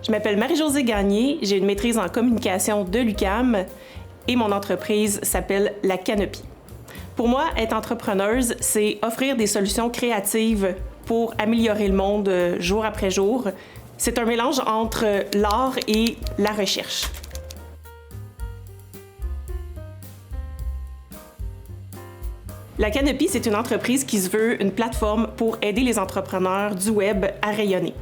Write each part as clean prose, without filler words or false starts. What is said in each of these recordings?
Je m'appelle Marie-Josée Gagné, j'ai une maîtrise en communication de l'UQAM et mon entreprise s'appelle La Canopy. Pour moi, être entrepreneuse, c'est offrir des solutions créatives pour améliorer le monde jour après jour. C'est un mélange entre l'art et la recherche. La Canopy, c'est une entreprise qui se veut une plateforme pour aider les entrepreneurs du web à rayonner.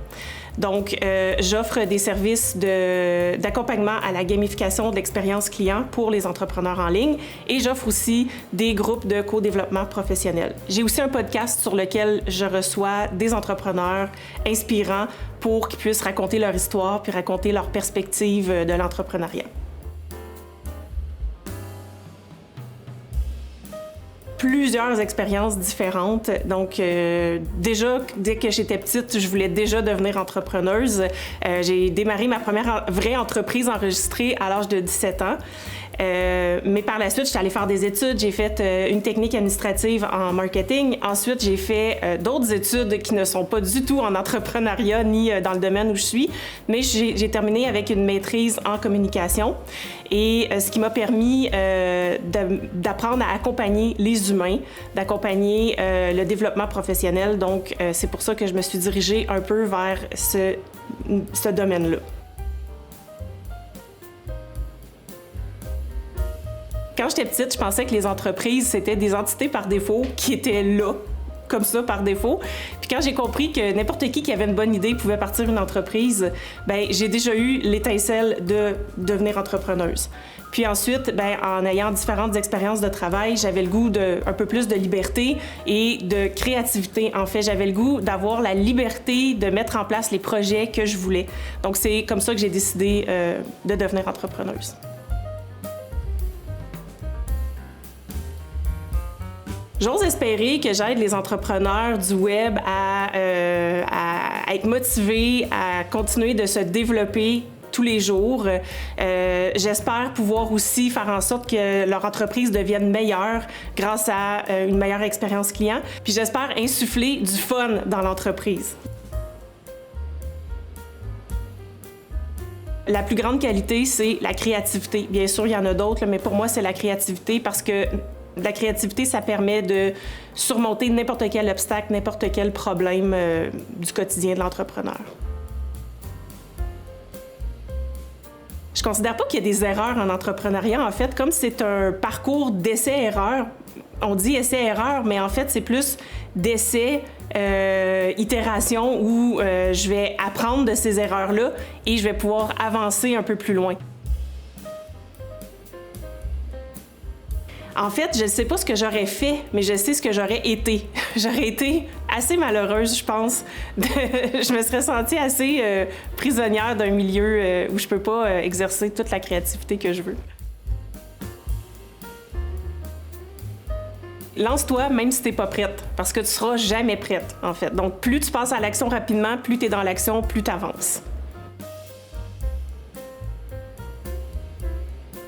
Donc, j'offre des services d'accompagnement à la gamification de l'expérience client pour les entrepreneurs en ligne et j'offre aussi des groupes de co-développement professionnel. J'ai aussi un podcast sur lequel je reçois des entrepreneurs inspirants pour qu'ils puissent raconter leur histoire puis raconter leur perspective de l'entrepreneuriat. Plusieurs expériences différentes. Donc, déjà, dès que j'étais petite, je voulais déjà devenir entrepreneuse. J'ai démarré ma première vraie entreprise enregistrée à l'âge de 17 ans. Mais par la suite, je suis allée faire des études. J'ai fait une technique administrative en marketing. Ensuite, j'ai fait d'autres études qui ne sont pas du tout en entrepreneuriat ni dans le domaine où je suis. Mais j'ai terminé avec une maîtrise en communication. Et ce qui m'a permis d'apprendre à accompagner les humains, d'accompagner le développement professionnel. Donc, c'est pour ça que je me suis dirigée un peu vers ce domaine-là. Quand j'étais petite, je pensais que les entreprises, c'était des entités par défaut qui étaient là, comme ça, par défaut. Puis quand j'ai compris que n'importe qui avait une bonne idée pouvait partir une entreprise, bien, j'ai déjà eu l'étincelle de devenir entrepreneuse. Puis ensuite, bien, en ayant différentes expériences de travail, j'avais le goût d'un peu plus de liberté et de créativité. En fait, j'avais le goût d'avoir la liberté de mettre en place les projets que je voulais. Donc, c'est comme ça que j'ai décidé de devenir entrepreneuse. J'ose espérer que j'aide les entrepreneurs du web à être motivés, à continuer de se développer tous les jours. J'espère pouvoir aussi faire en sorte que leur entreprise devienne meilleure grâce à une meilleure expérience client. Puis j'espère insuffler du fun dans l'entreprise. La plus grande qualité, c'est la créativité. Bien sûr, il y en a d'autres, mais pour moi, c'est la créativité parce que la créativité, ça permet de surmonter n'importe quel obstacle, n'importe quel problème du quotidien de l'entrepreneur. Je considère pas qu'il y a des erreurs en entrepreneuriat. En fait, comme c'est un parcours d'essai-erreur, on dit essai-erreur, mais en fait, c'est plus d'essai, itération où je vais apprendre de ces erreurs-là et je vais pouvoir avancer un peu plus loin. En fait, je ne sais pas ce que j'aurais fait, mais je sais ce que j'aurais été. J'aurais été assez malheureuse, je pense. Je me serais sentie assez prisonnière d'un milieu où je ne peux pas exercer toute la créativité que je veux. Lance-toi même si tu n'es pas prête, parce que tu ne seras jamais prête, en fait. Donc, plus tu passes à l'action rapidement, plus tu es dans l'action, plus tu avances.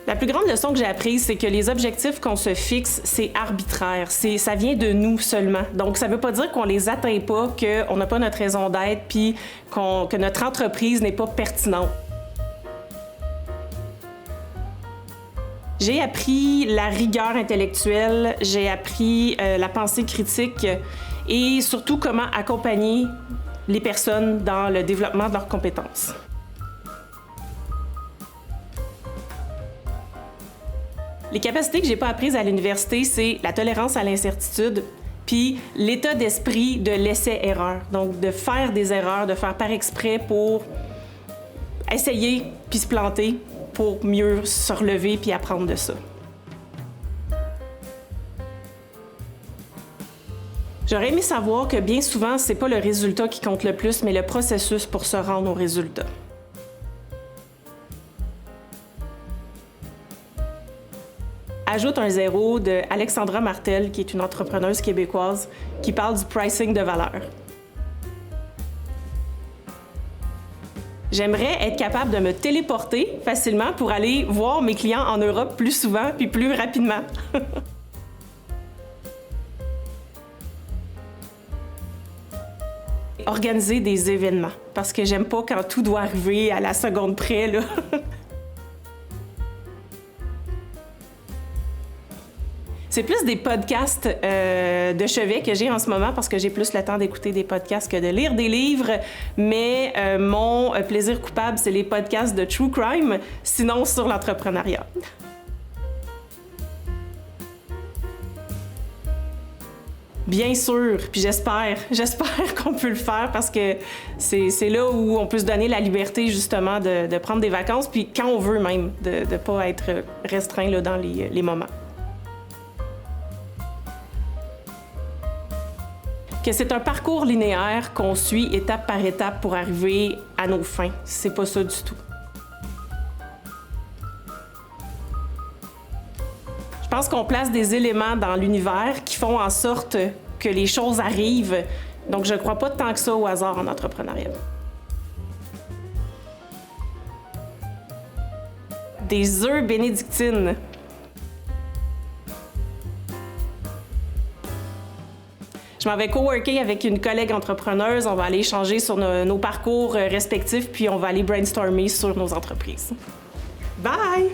La plus grande leçon que j'ai apprise, c'est que les objectifs qu'on se fixe, c'est arbitraire. Ça vient de nous seulement. Donc, ça ne veut pas dire qu'on les atteint pas, qu'on n'a pas notre raison d'être, puis que notre entreprise n'est pas pertinente. J'ai appris la rigueur intellectuelle, j'ai appris la pensée critique et surtout comment accompagner les personnes dans le développement de leurs compétences. Les capacités que j'ai pas apprises à l'université, c'est la tolérance à l'incertitude, puis l'état d'esprit de l'essai-erreur. Donc, de faire des erreurs, de faire par exprès pour essayer puis se planter pour mieux se relever puis apprendre de ça. J'aurais aimé savoir que bien souvent, c'est pas le résultat qui compte le plus, mais le processus pour se rendre au résultat. Ajoute un zéro de Alexandra Martel, qui est une entrepreneuse québécoise, qui parle du pricing de valeur. J'aimerais être capable de me téléporter facilement pour aller voir mes clients en Europe plus souvent puis plus rapidement. organiser des événements parce que j'aime pas quand tout doit arriver à la seconde près, là. C'est plus des podcasts de chevet que j'ai en ce moment parce que j'ai plus le temps d'écouter des podcasts que de lire des livres. Mais mon plaisir coupable, c'est les podcasts de true crime, sinon sur l'entrepreneuriat. Bien sûr, puis j'espère qu'on peut le faire parce que c'est là où on peut se donner la liberté justement de prendre des vacances, puis quand on veut même, de ne pas être restreint là, dans les moments. Que c'est un parcours linéaire qu'on suit étape par étape pour arriver à nos fins. C'est pas ça du tout. Je pense qu'on place des éléments dans l'univers qui font en sorte que les choses arrivent. Donc, je ne crois pas tant que ça au hasard en entrepreneuriat. Des œufs bénédictines. Je m'en vais coworker avec une collègue entrepreneuse. On va aller échanger sur nos parcours respectifs, puis on va aller brainstormer sur nos entreprises. Bye!